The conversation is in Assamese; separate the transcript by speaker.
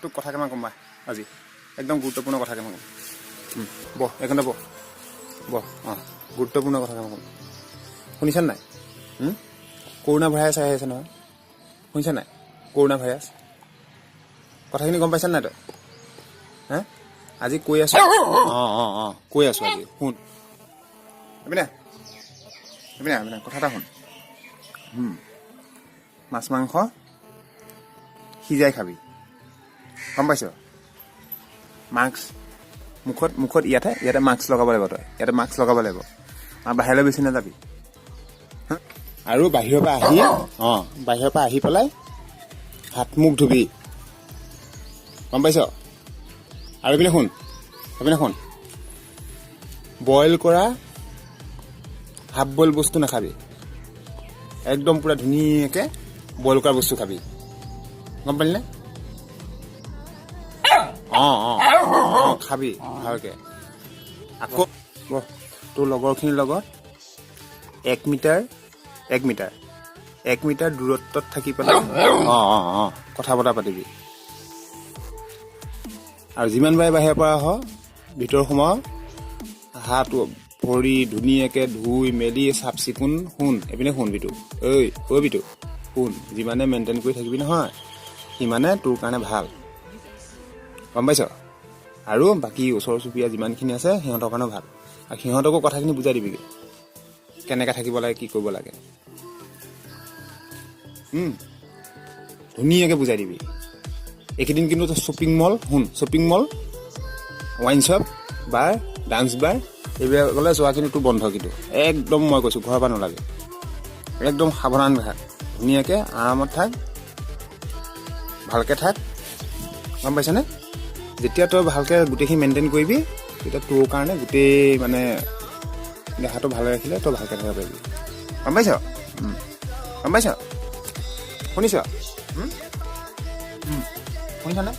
Speaker 1: তোক কথা কেইটামান ক'ম আজি একদম গুৰুত্বপূৰ্ণ কথা কেইটামান ক'ম বহ এইখনতে বহ গুৰুত্বপূৰ্ণ কথা কেইটামান ক'ম শুনিছা নাই কৰোণা ভাইৰাছ আহি আছে নহয় শুনিছা নাই কৰোণা ভাইৰাছ কথাখিনি গম পাইছা নাই তই আজি কৈ আছো কৈ আছো আজি শুন এইপিনে কথা এটা শুন মাছ মাংস সিজাই খাবি গম পাইছ মাস্ক মুখত ইয়াতে মাস্ক লগাব লাগিব তই ইয়াতে মাস্ক লগাব লাগিব আৰু বাহিৰলৈ বেছি নাযাবি আৰু বাহিৰৰ পৰা আহি পেলাই হাত মুখ ধুবি গম পাইছ আৰু এইপিনে শুন বইল কৰা হাফ বইল বস্তু নাখাবি একদম পুৰা ধুনীয়াকৈ বইল কৰা বস্তু খাবি গম পালি নে খাবি ভালকৈ আকৌ তোৰ লগৰখিনিৰ লগত 1 মিটাৰ দূৰত্বত থাকি পেলাই কথা বতৰা পাতিবি আৰু যিমান বাৰে বাহিৰৰ পৰা আহ ভিতৰ সোমাও হাত ভৰি ধুনীয়াকৈ ধুই মেলি চাফ চিকুণ শুন এইপিনে শুন বিটু বিটু শুন যিমানে মেইনটেইন কৰি থাকিবি নহয় সিমানে তোৰ কাৰণে ভাল গম পাইছ আৰু বাকী ওচৰ চুবুৰীয়া যিমানখিনি আছে সিহঁতৰ কাৰণেও ভাল আৰু সিহঁতকো কথাখিনি বুজাই দিবিগৈ কেনেকৈ থাকিব লাগে কি কৰিব লাগে ধুনীয়াকৈ বুজাই দিবি এইকেইদিন কিন্তু শ্বপিং মল ৱাইন শ্বপ বাৰ ডান্স বাৰ এইবিলাকলৈ যোৱা কিন্তু তোৰ বন্ধ কিন্তু একদম মই কৈছোঁ ঘৰৰ পৰা নালাগে একদম সাৱধান থাক ধুনীয়াকৈ আৰামত থাক ভালকৈ থাক গম পাইছনে যেতিয়া তই ভালকৈ গোটেইখিনি মেইনটেইন কৰিবি তেতিয়া তোৰ কাৰণে গোটেই মানে দেহাটো ভালে ৰাখিলে তই ভালকৈ থাকিব পাৰিবি গম পাইছ শুনিছ শুনিছনে